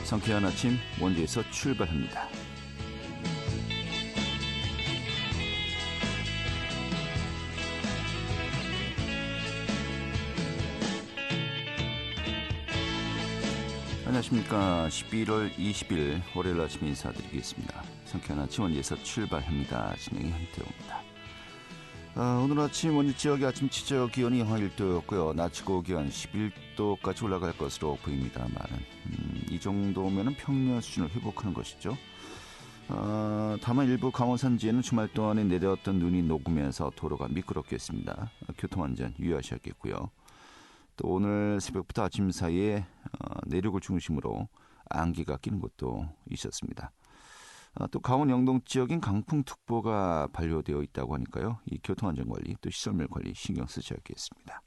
상쾌한 아침 원주에서 출발합니다. 안녕하십니까. 11월 20일 월요일 아침 인사드리겠습니다. 상쾌한 아침 원주에서 출발합니다. 진행이 한태호입니다. 오늘 아침 원주 지역의 아침 최저 기온이 영하 1도였고요. 낮 최고 기온 11도까지 올라갈 것으로 보입니다만 이 정도면 평년 수준을 회복하는 것이죠. 다만 일부 강원 산지에는 주말 동안에 내렸던 눈이 녹으면서 도로가 미끄럽겠습니다. 교통안전 유의하셔야겠고요. 또 오늘 새벽부터 아침 사이에 내륙을 중심으로 안개가 끼는 곳도 있었습니다. 또 강원 영동 지역인 강풍특보가 발효되어 있다고 하니까요. 이 교통안전관리 또 시설물 관리 신경 쓰셔야겠습니다.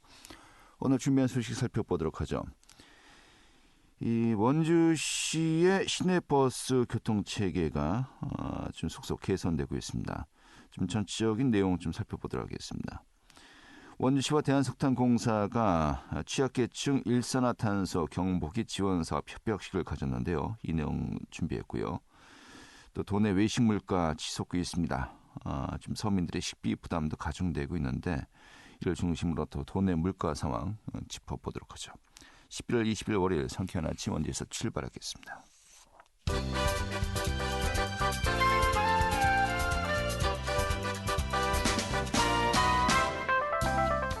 오늘 준비한 소식 살펴보도록 하죠. 이 원주시의 시내버스 교통체계가 좀 속속 개선되고 있습니다. 좀 전체적인 내용 좀 살펴보도록 하겠습니다. 원주시와 대한석탄공사가 취약계층 일산화탄소 경보기 지원사업 협약식을 가졌는데요. 이 내용 준비했고요. 또 도내 외식 물가 치솟고 있습니다. 지금 서민들의 식비 부담도 가중되고 있는데 이를 중심으로 또 도내 물가 상황 짚어보도록 하죠. 11월 20일 월요일 상쾌한 아침 원주에서 출발하겠습니다.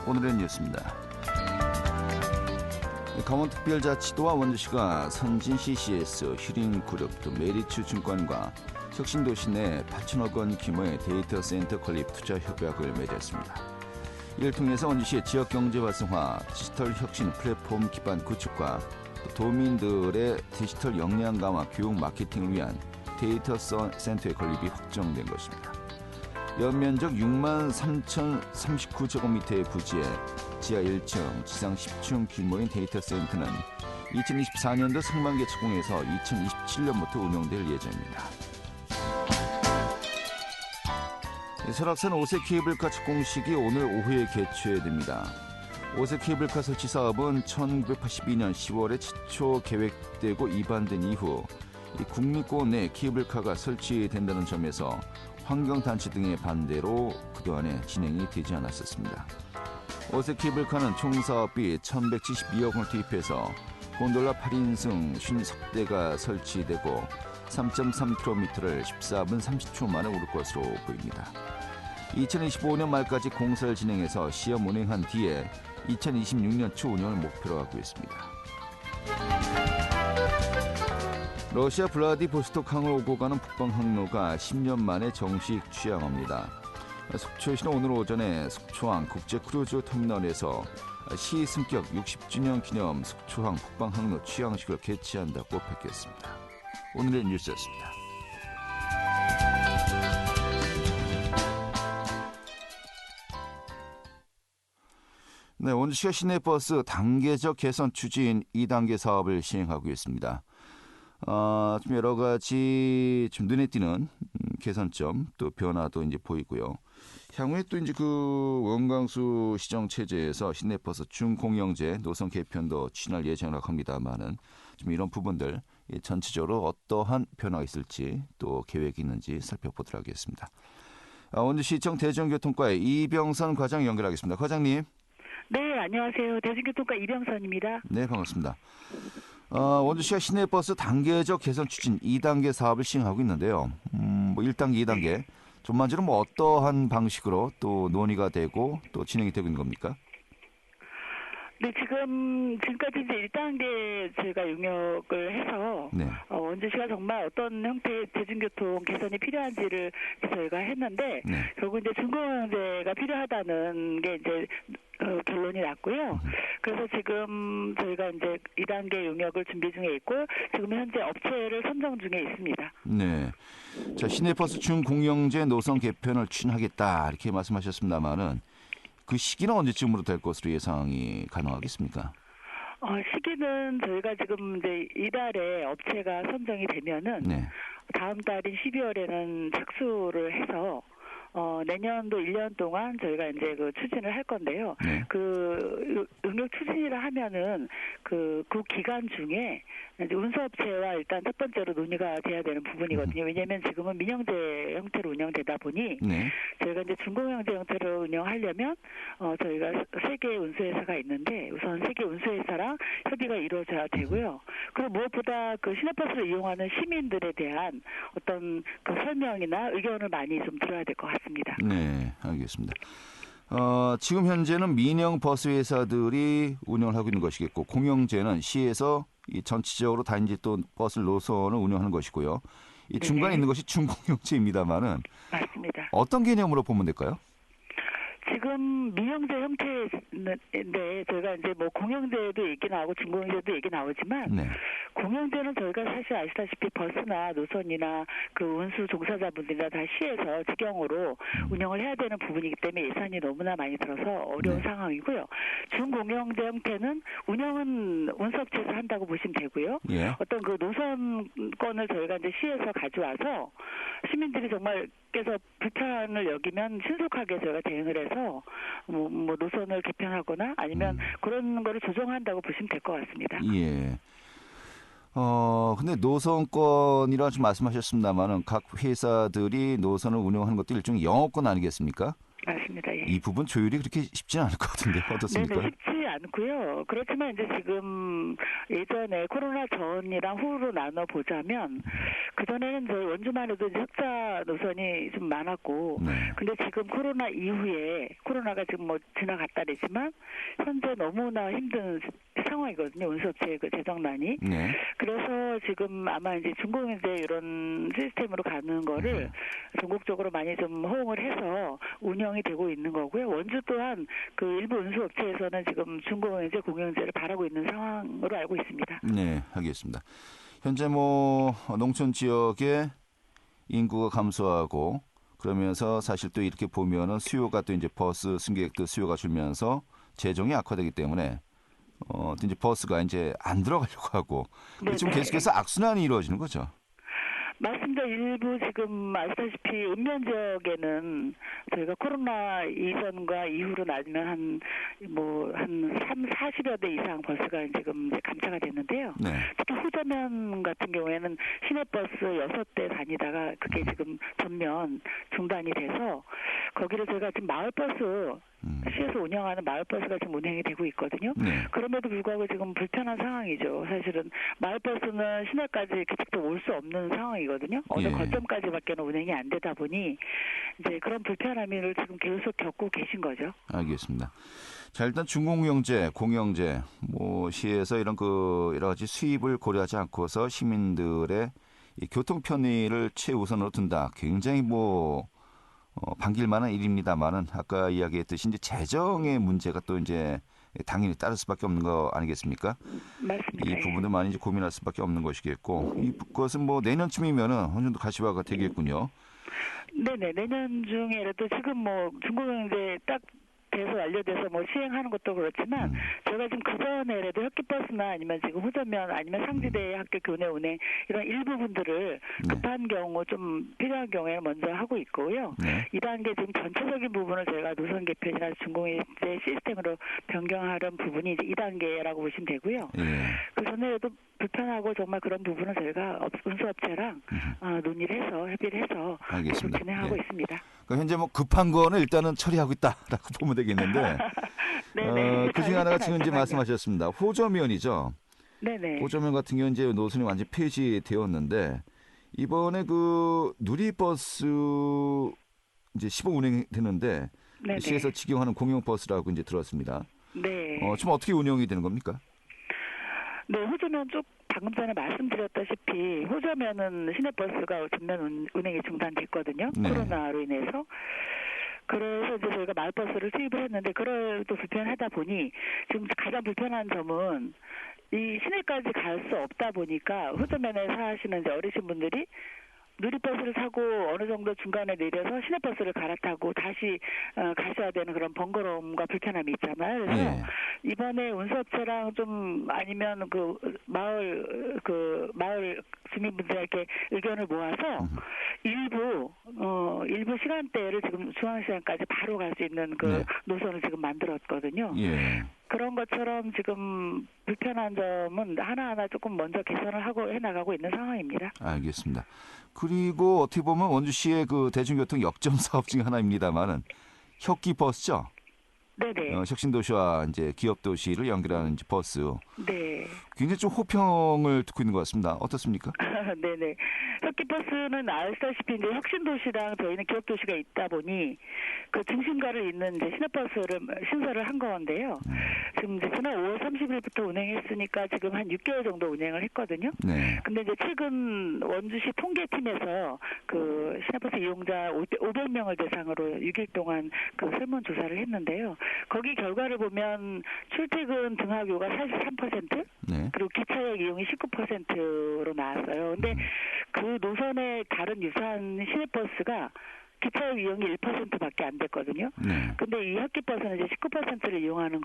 오늘의 뉴스입니다. 강원특별자치도와 원주시가 선진 CCS, 휴린그룹, 또 메리츠 증권과 혁신도시 내 8천억 원 규모의 데이터 센터 건립 투자 협약을 맺었습니다. 이를 통해서 원주시의 지역경제 활성화, 디지털 혁신 플랫폼 기반 구축과 도민들의 디지털 역량 강화, 교육 마케팅을 위한 데이터 센터의 건립이 확정된 것입니다. 연면적 6만 3,039제곱미터의 부지에 지하 1층, 지상 10층 규모인 데이터 센터는 2024년도 상반기 착공해서 2027년부터 운영될 예정입니다. 설악산 5세 케이블카 착공식이 오늘 오후에 개최됩니다. 5세 케이블카 설치 사업은 1982년 10월에 최초 계획되고 입안된 이후 국립공원 내 케이블카가 설치된다는 점에서 환경단체 등의 반대로 그동안에 진행이 되지 않았었습니다. 5세 케이블카는 총 사업비 1,172억 원을 투입해서 곤돌라 8인승 50석대가 설치되고 3.3km를 14분 30초 만에 오를 것으로 보입니다. 2025년 말까지 공사를 진행해서 시험 운행한 뒤에 2026년 초 운영을 목표로 하고 있습니다. 러시아 블라디보스토크 항을 오고 가는 북방 항로가 10년 만에 정식 취항합니다. 속초시는 오늘 오전에 속초항 국제크루즈 터미널에서 시 승격 60주년 기념 속초항 북방 항로 취항식을 개최한다고 밝혔습니다. 오늘의 뉴스였습니다. 네, 원주시가 시내버스 단계적 개선 추진 2단계 사업을 시행하고 있습니다. 좀 여러 가지 좀 눈에 띄는 개선점 또 변화도 이제 보이고요. 향후에 또 이제 그 원광수 시정 체제에서 시내버스 준공영제 노선 개편도 추진할 예정이라고 합니다만은 좀 이런 부분들 전체적으로 어떠한 변화가 있을지 또 계획이 있는지 살펴보도록 하겠습니다. 원주시청 대전교통과의 이병선 과장 연결하겠습니다. 과장님. 네, 안녕하세요. 대전교통과 이병선입니다. 네, 반갑습니다. 원주시가 시내버스 단계적 개선 추진 2단계 사업을 시행하고 있는데요. 1단계, 2단계. 전반적으로 어떠한 방식으로 또 논의가 되고 또 진행이 되고 있는 겁니까? 네, 지금까지 이제 1단계 저희가 용역을 해서, 네. 원주시가 정말 어떤 형태의 대중교통 개선이 필요한지를 저희가 했는데, 네. 결국 이제 준공영제가 필요하다는 게 이제, 결론이 났고요. 그래서 지금 저희가 이제 2단계 용역을 준비 중에 있고, 지금 현재 업체를 선정 중에 있습니다. 네. 자, 시내버스 준공영제 노선 개편을 추진하겠다, 이렇게 말씀하셨습니다만은, 그 시기는 언제쯤으로 될 것으로 예상이 가능하겠습니까? 시기는 저희가 지금 이제 이달에 업체가 선정이 되면은 네. 다음 달인 12월에는 착수를 해서 내년도 1년 동안 저희가 이제 그 추진을 할 건데요. 네. 그 응용 추진이라 하면은 그 기간 중에 이제 운수업체와 일단 첫 번째로 논의가 돼야 되는 부분이거든요. 왜냐하면 지금은 민영제 형태로 운영되다 보니 네. 저희가 이제 중공영제 형태로 운영하려면 저희가 세 개의 운수회사가 있는데 우선 세 개 운수회사랑 협의가 이루어져야 되고요. 그리고 무엇보다 그 시내버스를 이용하는 시민들에 대한 어떤 그 설명이나 의견을 많이 좀 들어야 될 것 같습니다. 네, 알겠습니다. 지금 현재는 민영 버스 회사들이 운영을 하고 있는 것이겠고 공영제는 시에서 이 전체적으로 다 이제 또 버스 노선을 운영하는 것이고요. 이 중간에 네네. 있는 것이 중공영제입니다만은 맞습니다. 어떤 개념으로 보면 될까요? 지금 민영제 형태인데 저희가 이제 뭐 공영제도 얘기 나오고 중공영제도 얘기 나오지만 네. 공영제는 저희가 사실 아시다시피 버스나 노선이나 그 운수 종사자분들이나 다 시에서 직영으로 운영을 해야 되는 부분이기 때문에 예산이 너무나 많이 들어서 어려운 네. 상황이고요. 중공영제 형태는 운영은 운수업체에서 한다고 보시면 되고요. 예. 어떤 그 노선권을 저희가 이제 시에서 가져와서 시민들이 정말 께서 불편을 여기면 신속하게 저희가 대응을 해서 뭐 노선을 개편하거나 아니면 그런 거를 조정한다고 보시면 될 것 같습니다. 예. 근데 노선권이라 좀 말씀하셨습니다만은 각 회사들이 노선을 운영하는 것도 일종의 영업권 아니겠습니까? 맞습니다. 예. 이 부분 조율이 그렇게 쉽지는 않을 것 같은데 어떻습니까? 네네, 쉽지 않고요. 그렇지만 이제 지금 예전에 코로나 전이랑 후로 나눠 보자면 그 전에는 저희 원주만 해도 이제 흑자 노선이 좀 많았고, 네. 근데 지금 코로나 이후에 코로나가 지금 뭐 지나갔다랬지만 현재 너무나 힘든 상황이거든요. 운수업체의 그 재정난이. 네. 그래서 지금 아마 이제 중공영제 이런 시스템으로 가는 거를 전국적으로 많이 좀 호응을 해서 운영이 되고 있는 거고요. 원주 또한 그 일부 운수업체에서는 지금 중공영제, 공영제를 바라고 있는 상황으로 알고 있습니다. 네, 알겠습니다. 현재 뭐 농촌 지역의 인구가 감소하고 그러면서 사실 또 이렇게 보면은 수요가 또 이제 버스 승객들 수요가 줄면서 재정이 악화되기 때문에 또 이제 버스가 이제 안 들어가려고 하고 지금 네네. 계속해서 악순환이 이루어지는 거죠. 맞습니다. 일부 지금 아시다시피 읍면 지역에는 저희가 코로나 이전과 이후로 나누면 한 40여 대 이상 버스가 지금 이제 감차가 됐는데요. 네. 특히 후저면 같은 경우에는 시내버스 6대 다니다가 그게 지금 전면 중단이 돼서 거기를 저희가 지금 마을버스 시에서 운영하는 마을버스가 지금 운행이 되고 있거든요. 네. 그럼에도 불구하고 지금 불편한 상황이죠. 사실은 마을버스는 시내까지 이렇게 직접 올 수 없는 상황이거든요. 어느 예. 거점까지밖에는 운행이 안 되다 보니 이제 그런 불편함을 지금 계속 겪고 계신 거죠. 알겠습니다. 자, 일단 중공영제, 공영제, 뭐 시에서 이런 그 여러 가지 수입을 고려하지 않고서 시민들의 이 교통 편의를 최우선으로 둔다. 굉장히 뭐 반길 만한 일입니다만은 아까 이야기했듯이 이제 재정의 문제가 또 이제 당연히 따를 수밖에 없는 거 아니겠습니까? 맞습니다. 이 부분을 많이 이제 고민할 수밖에 없는 것이겠고 이것은 뭐 내년쯤이면은 어느 정도 가시화가 되겠군요. 네네, 내년 중에라도 지금 뭐 중공영제 딱 돼서 완료돼서 뭐 시행하는 것도 그렇지만 제가 지금 그 전에라도 혁기버스나 아니면 지금 후저면 아니면 상지대 학교 교내 운행 이런 일부분들을 급한 경우 좀 필요한 경우에 먼저 하고 있고요. 네. 2단계 지금 전체적인 부분을 저희가 노선 개편이나 중공영제 시스템으로 변경하려는 부분이 이제 2단계라고 보시면 되고요. 예. 그 전에도 불편하고 정말 그런 부분은 저희가 운수업체랑 논의를 해서 협의를 해서 계속 알겠습니다. 진행하고 예. 있습니다. 그러니까 현재 뭐 급한 거는 일단은 처리하고 있다라고 보면 되겠는데 네네. 그 중에 하나가 지금 이제 잠깐만요. 말씀하셨습니다. 호저면이죠. 네네. 호저면 같은 경우 이제 노선이 완전 폐지되었는데 이번에 그 누리버스 이제 시범 운행되는데 네네. 시에서 직영하는 공영버스라고 이제 들었습니다. 네. 지금 어떻게 운영이 되는 겁니까? 네, 호저면 쭉 방금 전에 말씀드렸다시피 호저면은 시내버스가 전면 운행이 중단됐거든요. 네. 코로나로 인해서. 그래서 이제 저희가 마을버스를 투입을 했는데 그래도 불편하다 보니 지금 가장 불편한 점은 이 시내까지 갈 수 없다 보니까 호저면에 사시는 이제 어르신 분들이 누리버스를 타고 어느 정도 중간에 내려서 시내버스를 갈아타고 다시 가셔야 되는 그런 번거로움과 불편함이 있잖아요. 그래서 예. 이번에 운수업체랑 좀 아니면 마을 주민분들에게 의견을 모아서 일부 시간대를 지금 중앙시장까지 바로 갈 수 있는 네. 노선을 지금 만들었거든요. 예. 그런 것처럼 지금 불편한 점은 하나하나 조금 먼저 개선을 하고 해나가고 있는 상황입니다. 알겠습니다. 그리고 어떻게 보면 원주시의 그 대중교통 역점 사업 중에 하나입니다만은 혁기 버스죠. 네네. 혁신도시와 이제 기업도시를 연결하는 이제 버스. 네. 굉장히 좀 호평을 듣고 있는 것 같습니다. 어떻습니까? 네네. 혁기버스는 아시다시피 이제 혁신도시랑 저희는 기업도시가 있다 보니 그 중심가를 잇는 이제 시내버스를 신설을 한 건데요. 지금 이제 지난 5월 30일부터 운행했으니까 지금 한 6개월 정도 운행을 했거든요. 네. 근데 이제 최근 원주시 통계팀에서 그 시내버스 이용자 500명을 대상으로 6일 동안 그 설문조사를 했는데요. 거기 결과를 보면 출퇴근 등하교가 43%, 네. 그리고 기차역 이용이 19%로 나왔어요. 근데 그 노선의 다른 유사한 시내버스가 기차역 이용이 1%밖에 안 됐거든요. 네. 근데 이 혁기버스는 이제 19%를 이용하는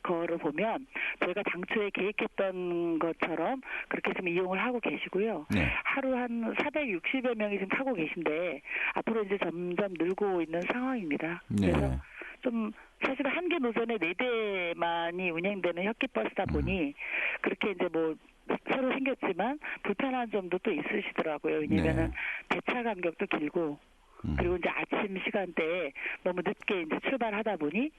거를 보면 저희가 당초에 계획했던 것처럼 그렇게 좀 이용을 하고 계시고요. 네. 하루 한 460여 명이 지금 타고 계신데 앞으로 이제 점점 늘고 있는 상황입니다. 네. 그래서 좀 사실 한 개 노선에 4대만이 운행되는 혁기버스다 보니 그렇게 이제 뭐 새로 생겼지만 불편한 점도 또 있으시더라고요. 왜냐면은 배차 간격도 길고 그리고 이제 아침 시간대에 너무 늦게 이제 출발하다 보니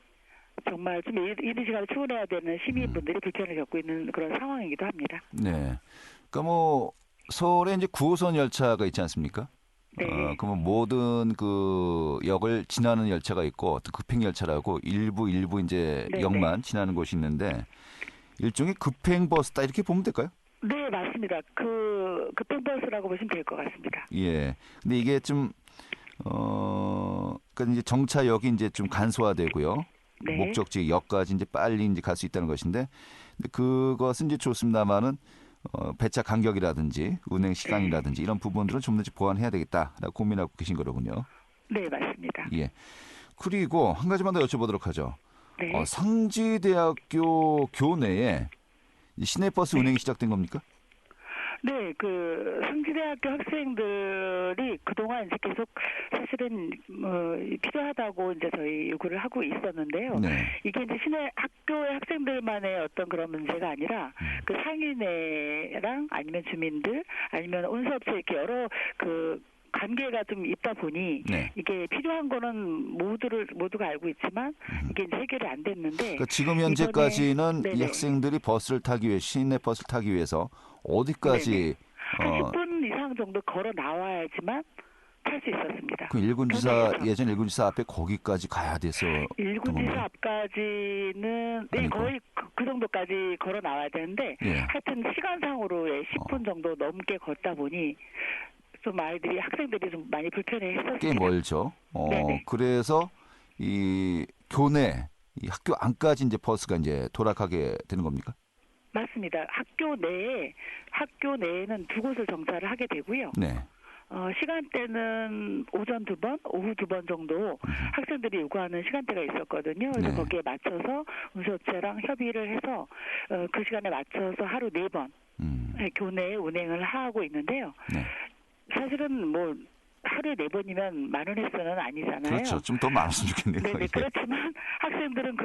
정말 좀 이른 시간에 출근해야 되는 시민분들이 불편을 겪고 있는 그런 상황이기도 합니다. 네. 그러니까 뭐 서울에 이제 9호선 열차가 있지 않습니까? 네. 그러면 모든 그 역을 지나는 열차가 있고 또 급행 열차라고 일부 이제 네, 역만 지나는 곳이 있는데 일종의 급행 버스다 이렇게 보면 될까요? 네, 맞습니다. 그 급행버스라고 보시면 될 것 같습니다. 예. 근데 이게 좀 그러니까 이제 정차역이 이제 좀 간소화되고요. 네. 목적지 역까지 이제 빨리 이제 갈 수 있다는 것인데 근데 그것은 이제 좋습니다만은 배차 간격이라든지 운행 시간이라든지 이런 부분들은 좀 더 보완해야 되겠다라고 고민하고 계신 거로군요. 네, 맞습니다. 예. 그리고 한 가지만 더 여쭤보도록 하죠. 네. 상지대학교 교내에 시내버스 운행이 시작된 겁니까? 네, 그 상지대학교 학생들이 그동안 이제 계속 사실은 필요하다고 이제 저희 요구를 하고 있었는데요. 네. 이게 이제 시내 학교의 학생들만의 어떤 그런 문제가 아니라 그 상인회랑 아니면 주민들 아니면 운수업체 이렇게 여러 그 관계가 좀 있다 보니 네. 이게 필요한 거는 모두가 알고 있지만 이게 이제 해결이 안 됐는데 그러니까 지금 현재까지는 네네. 이 학생들이 버스를 타기 위해 시내 버스를 타기 위해서 어디까지 한 10분 이상 정도 걸어 나와야지만 탈 수 있었습니다. 그 일군지사 교내에서. 예전 일군지사 앞에 거기까지 가야 돼서 일군지사 앞까지는 네, 아니고. 거의 그 정도까지 걸어 나와야 되는데 예. 하여튼 시간상으로 10분 정도 넘게 걷다 보니 좀 학생들이 좀 많이 불편해했었습니다. 꽤 멀죠. 네네. 그래서 이 교내 이 학교 안까지 이제 버스가 이제 돌아가게 되는 겁니까? 맞습니다. 학교 내에는 두 곳을 정차를 하게 되고요. 네. 시간대는 오전 2번, 오후 2번 정도 학생들이 요구하는 시간대가 있었거든요. 그래서 네. 거기에 맞춰서 운수업체랑 협의를 해서 그 시간에 맞춰서 하루 4번 교내에 운행을 하고 있는데요. 네. 사실은 뭐 하루에 4번이면 많은 횟수는 아니잖아요. 그렇죠. 좀 더 많았으면 좋겠네요. 네네. 예. 그렇지만 학생들은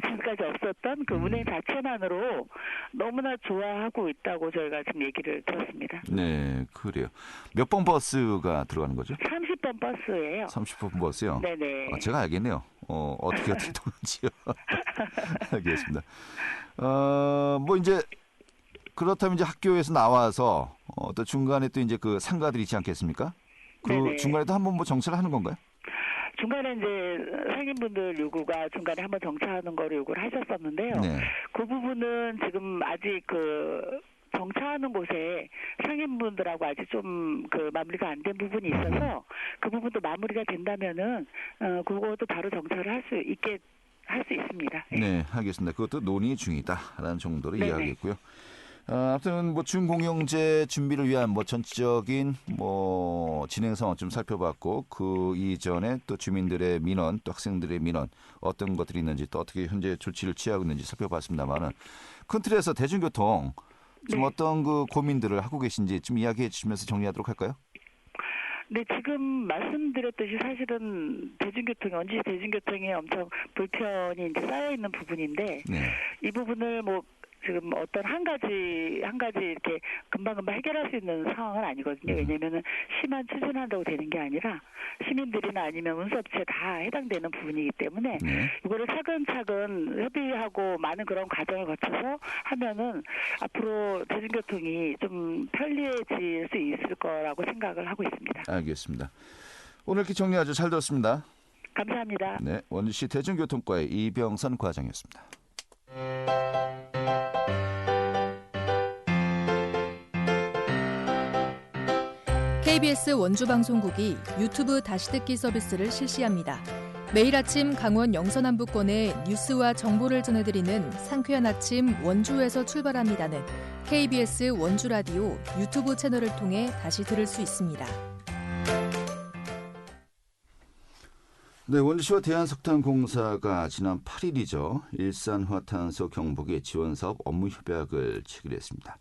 지금까지 없었던 그 운행 자체만으로 너무나 좋아하고 있다고 저희가 지금 얘기를 들었습니다. 네, 그래요. 몇 번 버스가 들어가는 거죠? 30번 버스예요. 30번 버스요? 네네. 제가 알겠네요. 어떻게 도는지요. 알겠습니다. 뭐 이제 그렇다면 이제 학교에서 나와서 또 중간에 또 이제 그 상가들이 있지 않겠습니까? 그 네네. 중간에도 한번 뭐 정차를 하는 건가요? 중간에 이제 상인분들 요구가 중간에 한번 정차하는 거를 요구를 하셨었는데요. 네. 그 부분은 지금 아직 정차하는 곳에 상인분들하고 아직 좀 마무리가 안 된 부분이 있어서 그 부분도 마무리가 된다면은 그것도 바로 정차를 할 수 있습니다. 네, 알겠습니다. 그것도 논의 중이다라는 정도로 네네. 이해하겠고요. 아무튼 뭐 준공영제 준비를 위한 뭐 전체적인 뭐 진행 상황 좀 살펴봤고 그 이전에 또 주민들의 민원, 또 학생들의 민원 어떤 것들이 있는지 또 어떻게 현재 조치를 취하고 있는지 살펴봤습니다만은 큰 틀에서 대중교통 지금 네. 어떤 그 고민들을 하고 계신지 좀 이야기해 주시면서 정리하도록 할까요? 네, 지금 말씀드렸듯이 사실은 원주시 대중교통이 엄청 불편이 이제 쌓여 있는 부분인데 네. 이 부분을 뭐 지금 어떤 한 가지 이렇게 금방금방 해결할 수 있는 상황은 아니거든요. 왜냐면은 시만 추진한다고 되는 게 아니라 시민들이나 아니면 운수업체 다 해당되는 부분이기 때문에 네. 이거를 차근차근 협의하고 많은 그런 과정을 거쳐서 하면은 앞으로 대중교통이 좀 편리해질 수 있을 거라고 생각을 하고 있습니다. 알겠습니다. 오늘 이렇게 정리 아주 잘 들었습니다. 감사합니다. 네, 원주시 대중교통과의 이병선 과장이었습니다. KBS 원주방송국이 유튜브 다시 듣기 서비스를 실시합니다. 매일 아침 강원 영서남부권의 뉴스와 정보를 전해드리는 상쾌한 아침 원주에서 출발합니다는 KBS 원주라디오 유튜브 채널을 통해 다시 들을 수 있습니다. 네, 원주시와 대한석탄공사가 지난 8일이죠. 일산화탄소 경보기 지원사업 업무 협약을 체결했습니다.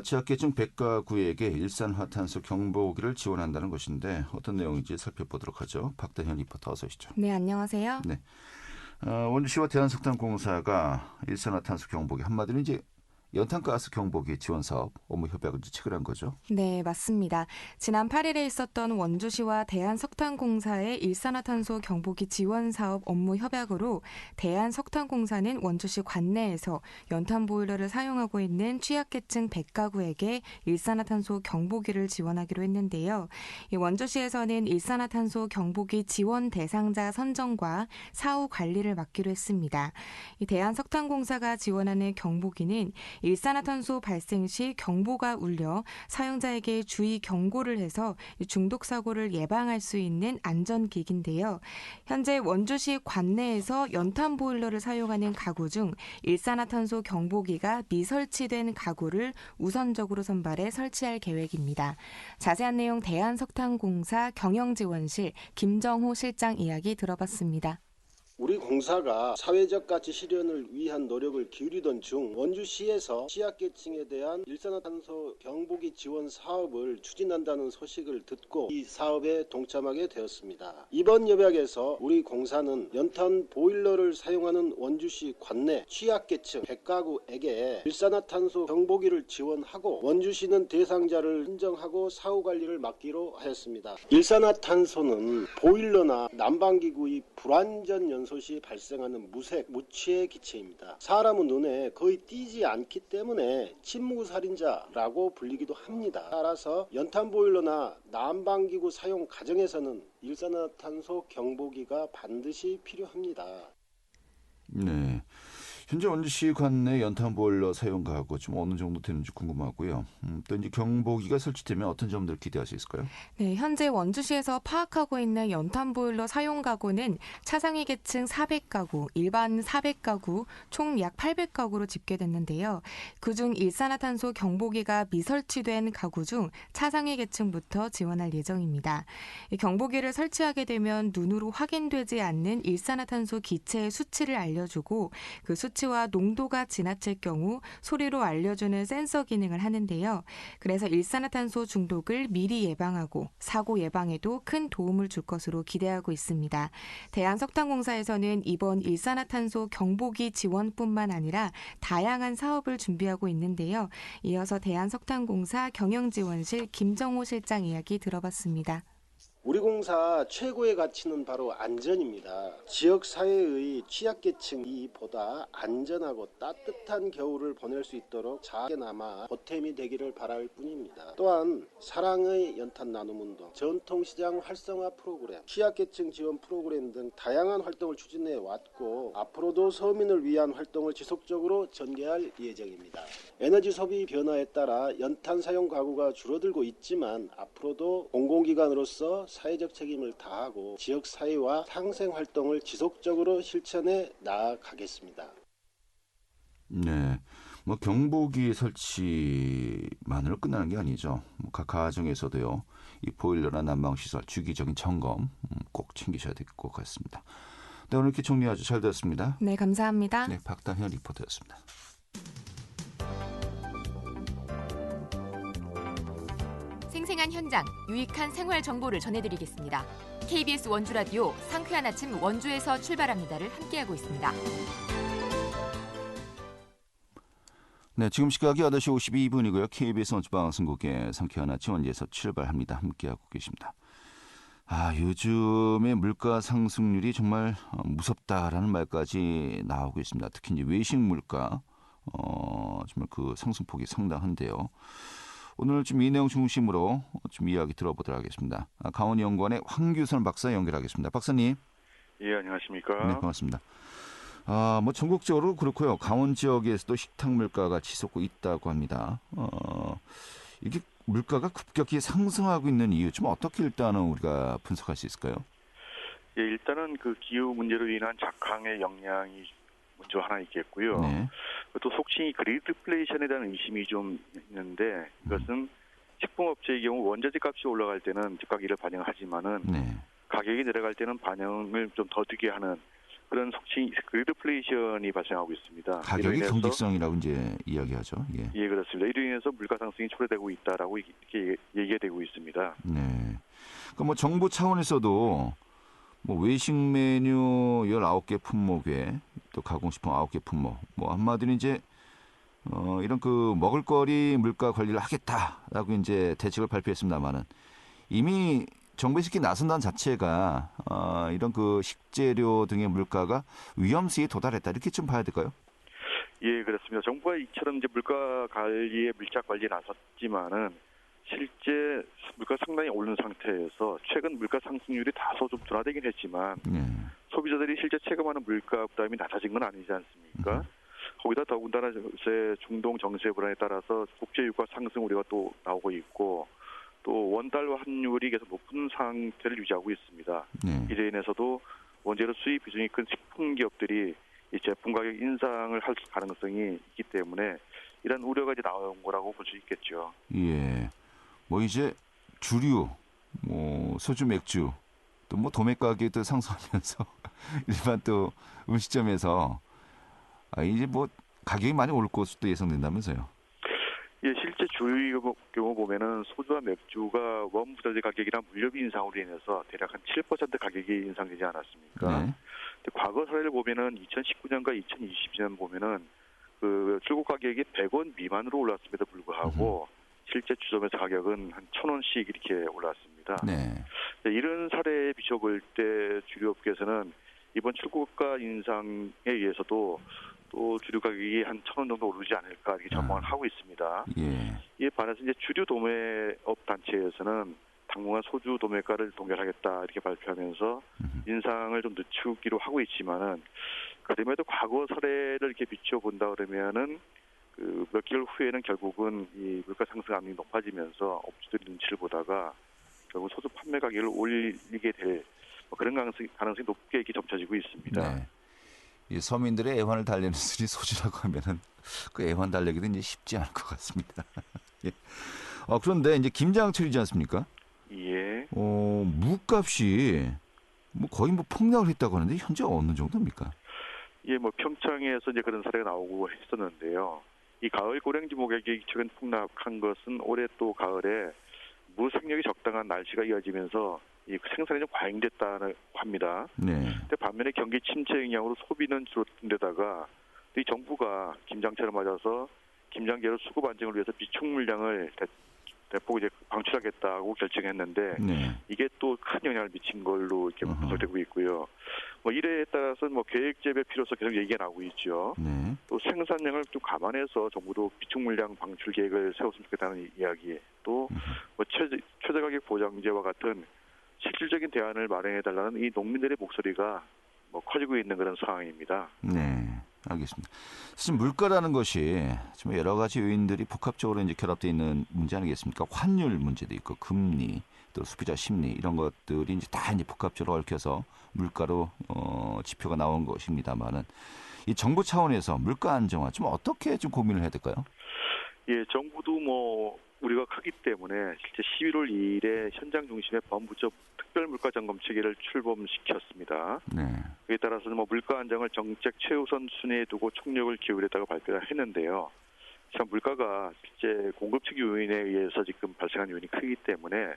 취약계층 100가구에게 일산화탄소 경보기를 지원한다는 것인데 어떤 내용인지 살펴보도록 하죠. 박다현 리포터 어서 오시죠. 네, 안녕하세요. 네, 원주시와 대한석탄공사가 일산화탄소 경보기 한마디로 이제 연탄가스 경보기 지원사업 업무 협약을 체결한 거죠? 네, 맞습니다. 지난 8일에 있었던 원주시와 대한석탄공사의 일산화탄소 경보기 지원 사업 업무 협약으로 대한석탄공사는 원주시 관내에서 연탄 보일러를 사용하고 있는 취약계층 100가구에게 일산화탄소 경보기를 지원하기로 했는데요. 이 원주시에서는 일산화탄소 경보기 지원 대상자 선정과 사후 관리를 맡기로 했습니다. 이 대한석탄공사가 지원하는 경보기는 일산화탄소 발생 시 경보가 울려 사용자에게 주의 경고를 해서 중독 사고를 예방할 수 있는 안전기기인데요. 현재 원주시 관내에서 연탄 보일러를 사용하는 가구 중 일산화탄소 경보기가 미설치된 가구를 우선적으로 선발해 설치할 계획입니다. 자세한 내용 대한석탄공사 경영지원실 김정호 실장 이야기 들어봤습니다. 우리 공사가 사회적 가치 실현을 위한 노력을 기울이던 중 원주시에서 취약계층에 대한 일산화탄소 경보기 지원 사업을 추진한다는 소식을 듣고 이 사업에 동참하게 되었습니다. 이번 협약에서 우리 공사는 연탄 보일러를 사용하는 원주시 관내 취약계층 100가구에게 일산화탄소 경보기를 지원하고 원주시는 대상자를 선정하고 사후관리를 맡기로 하였습니다. 일산화탄소는 보일러나 난방기구의 불완전 연소 시 발생하는 무색, 무취의 기체입니다. 사람의 눈에 거의 띄지 않기 때문에 침묵살인자라고 불리기도 합니다. 따라서 연탄 보일러나 난방기구 사용 과정에서는 일산화탄소 경보기가 반드시 필요합니다. 네. 현재 원주시 관내 연탄 보일러 사용 가구 좀 어느 정도 되는지 궁금하고요. 또 이제 경보기가 설치되면 어떤 점들 기대할 수 있을까요? 네, 현재 원주시에서 파악하고 있는 연탄 보일러 사용 가구는 차상위 계층 400가구, 일반 400가구, 총 약 800가구로 집계됐는데요. 그중 일산화탄소 경보기가 미설치된 가구 중 차상위 계층부터 지원할 예정입니다. 이 경보기를 설치하게 되면 눈으로 확인되지 않는 일산화탄소 기체의 수치를 알려주고 그 수치와 농도가 지나칠 경우 소리로 알려주는 센서 기능을 하는데요. 그래서 일산화탄소 중독을 미리 예방하고 사고 예방에도 큰 도움을 줄 것으로 기대하고 있습니다. 대한석탄공사에서는 이번 일산화탄소 경보기 지원뿐만 아니라 다양한 사업을 준비하고 있는데요. 이어서 대한석탄공사 경영지원실 김정호 실장 이야기 들어봤습니다. 우리 공사 최고의 가치는 바로 안전입니다. 지역사회의 취약계층이 보다 안전하고 따뜻한 겨울을 보낼 수 있도록 작게나마 보탬이 되기를 바랄 뿐입니다. 또한 사랑의 연탄 나눔운동, 전통시장 활성화 프로그램, 취약계층 지원 프로그램 등 다양한 활동을 추진해 왔고 앞으로도 서민을 위한 활동을 지속적으로 전개할 예정입니다. 에너지 소비 변화에 따라 연탄 사용 가구가 줄어들고 있지만 앞으로도 공공기관으로서 사회적 책임을 다하고 지역사회와 상생활동을 지속적으로 실천해 나아가겠습니다. 네, 뭐 경보기 설치만으로 끝나는 게 아니죠. 각 가정에서도요. 이 보일러나 난방시설 주기적인 점검 꼭 챙기셔야 될 것 같습니다. 네, 오늘 이렇게 정리 아주 잘 되었습니다. 네, 감사합니다. 네, 박단현 리포터였습니다. 생생한 현장, 유익한 생활 정보를 전해드리겠습니다. KBS 원주 라디오 상쾌한 아침 원주에서 출발합니다를 함께하고 있습니다. 네, 지금 시각이 8시 52분이고요. KBS 원주방송국의 상쾌한 아침 원주에서 출발합니다. 함께하고 계십니다. 요즘에 물가 상승률이 정말 무섭다라는 말까지 나오고 있습니다. 특히 이제 외식 물가 정말 그 상승폭이 상당한데요. 오늘 좀 이 내용 중심으로 좀 이야기 들어보도록 하겠습니다. 강원연구원의 황규선 박사 연결하겠습니다. 박사님. 예, 안녕하십니까. 네, 반갑습니다. 뭐 전국적으로 그렇고요. 강원 지역에서도 식탁 물가가 치솟고 있다고 합니다. 이게 물가가 급격히 상승하고 있는 이유 좀 어떻게 일단은 우리가 분석할 수 있을까요? 예, 일단은 그 기후 문제로 인한 작황의 영향이 먼저 하나 있겠고요. 네. 또 속칭이 그리드플레이션에 대한 의심이 좀 있는데 이것은 식품업체의 경우 원자재 값이 올라갈 때는 즉각 이를 반영하지만은 네. 가격이 내려갈 때는 반영을 좀 더디게 하는 그런 속칭 그리드플레이션이 발생하고 있습니다. 가격이 경직성이라고 이제 이야기하죠. 예. 예, 그렇습니다. 이로 인해서 물가 상승이 초래되고 있다라고 이렇게 얘기가 되고 있습니다. 네. 그러니까 뭐 정부 차원에서도 뭐 외식 메뉴 19개 품목 외에 또 가공식품 9개 품목 뭐 한마디로 이제 이런 그 먹을거리 물가 관리를 하겠다라고 이제 대책을 발표했습니다만은 이미 정부에서 이렇게 나선다는 자체가 이런 그 식재료 등의 물가가 위험수위에 도달했다 이렇게 좀 봐야 될까요? 예, 그렇습니다. 정부가 이처럼 이제 물가 관리에 밀착 관리에 나섰지만은 실제 물가 상당히 오른 상태에서 최근 물가 상승률이 다소 좀 둔화되긴 했지만 소비자들이 실제 체감하는 물가 부담이 낮아진 건 아니지 않습니까? 거기다 더군다나 중동 정세 불안에 따라서 국제 유가 상승 우려가 또 나오고 있고 또 원달 환율이 계속 높은 상태를 유지하고 있습니다. 이에 인해서도 원재료 수입 비중이 큰 식품 기업들이 이 제품 가격 인상을 할 가능성이 있기 때문에 이런 우려가 이제 나온 거라고 볼 수 있겠죠. 예. 뭐 이제 주류, 뭐 소주, 맥주, 또 뭐 도매 가격도 상승하면서 일반 또 음식점에서 이제 뭐 가격이 많이 오를 것도 예상된다면서요? 예, 실제 주류 경우 보면은 소주와 맥주가 원부자재 가격이나 물류비 인상으로 인해서 대략 한 7% 가격이 인상되지 않았습니까? 네. 근데 과거 사례를 보면은 2019년과 2020년 보면은 그 출고 가격이 100원 미만으로 올랐음에도 불구하고 실제 주점에서 가격은 한 1,000원씩 이렇게 올랐습니다. 네. 이런 사례에 비춰볼 때 주류업계에서는 이번 출고가 인상에 의해서도 또 주류 가격이 한 1,000원 정도 오르지 않을까 이렇게 전망을 하고 있습니다. 예. 이에 반해서 이제 주류 도매업 단체에서는 당분간 소주 도매가를 동결하겠다 이렇게 발표하면서 인상을 좀 늦추기로 하고 있지만은 그럼에도 과거 사례를 이렇게 비춰본다 그러면은 그 몇 개월 후에는 결국은 이 물가 상승 압력이 높아지면서 업주들이 눈치를 보다가 결국 소주 판매 가격을 올리게 될 그런 가능성이 높게 이렇게 점쳐지고 있습니다. 네. 이 서민들의 애환을 달래는 술이 소주라고 하면은 그 애환 달래기도 이제 쉽지 않을 것 같습니다. 예. 그런데 이제 김장철이지 않습니까? 예. 무값이 뭐 거의 뭐 폭락을 했다고 하는데 현재 어느 정도입니까? 예, 뭐 평창에서 이제 그런 사례가 나오고 했었는데요. 이 가을 고랭지목 가격이 최근 폭락한 것은 올해 또 가을에 무생력이 적당한 날씨가 이어지면서 이 생산이 좀 과잉됐다고 합니다. 네. 근데 반면에 경기 침체 영향으로 소비는 줄어든 데다가 이 정부가 김장철을 맞아서 김장재료 수급 안정을 위해서 비축 물량을 대폭 이제 방출하겠다고 결정했는데 이게 또 큰 영향을 미친 걸로 이렇게 분석되고 있고요. 뭐 이래에 따라서 뭐 계획 재배 필요성 계속 얘기가 나오고 있죠. 또 생산량을 좀 감안해서 정부도 비축 물량 방출 계획을 세웠으면 좋겠다는 이야기, 또 뭐 최저 가격 보장제와 같은 실질적인 대안을 마련해달라는 이 농민들의 목소리가 뭐 커지고 있는 그런 상황입니다. 네, 알겠습니다. 사실 물가라는 것이 좀 여러 가지 요인들이 복합적으로 이제 결합되어 있는 문제 아니겠습니까? 환율 문제도 있고 금리, 또 소비자 심리 이런 것들이 이제 다 이제 복합적으로 얽혀서 물가로 지표가 나온 것입니다만은 이 정부 차원에서 물가 안정화 좀 어떻게 좀 고민을 해야 될까요? 예, 정부도 뭐 우리가 크기 때문에 실제 11월 2일에 현장 중심의 범부처 특별 물가 점검 체계를 출범시켰습니다. 네. 그에 따라서 뭐 물가 안정을 정책 최우선 순위에 두고 총력을 기울였다고 발표를 했는데요. 참 물가가 실제 공급측 요인에 의해서 지금 발생한 요인이 크기 때문에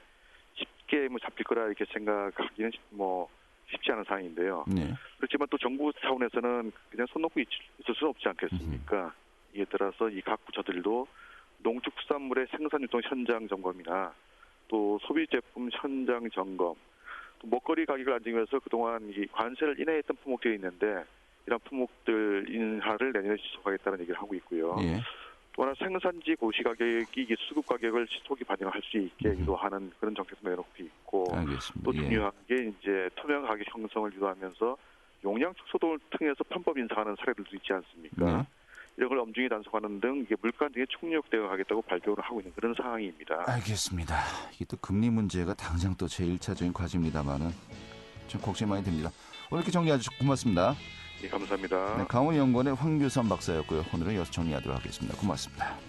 쉽게 뭐 잡힐 거라 이렇게 생각하기는 뭐 쉽지 않은 상황인데요. 네. 그렇지만 또 정부 차원에서는 그냥 손 놓고 있을 수는 없지 않겠습니까? 이에 따라서 이 각 부처들도 농축수산물의 생산 유통 현장 점검이나 또 소비 제품 현장 점검, 또 먹거리 가격을 안정하기 위해서 그동안 이 관세를 인하했던 품목들이 있는데 이런 품목들 인하를 내년에 지속하겠다는 얘기를 하고 있고요. 예. 또 하나 생산지 고시 가격이 수급 가격을 시속이 반영할 수 있게 유도하는 그런 정책도 내놓고 있고 알겠습니다. 또 중요한 게 이제 투명 가격 형성을 유도하면서 용량 축소를 통해서 편법 인상하는 사례들도 있지 않습니까? 네. 이런 걸 엄중히 단속하는 등 이게 물가 등에 총력되어 가겠다고 발표를 하고 있는 그런 상황입니다. 알겠습니다. 이게 또 금리 문제가 당장 또 제1차적인 과제입니다만은 좀 걱정이 많이 됩니다. 오늘 이렇게 정리해 주셔서 고맙습니다. 네, 감사합니다. 네, 강원연구원의 황규선 박사였고요. 오늘은 여기서 정리하도록 하겠습니다. 고맙습니다.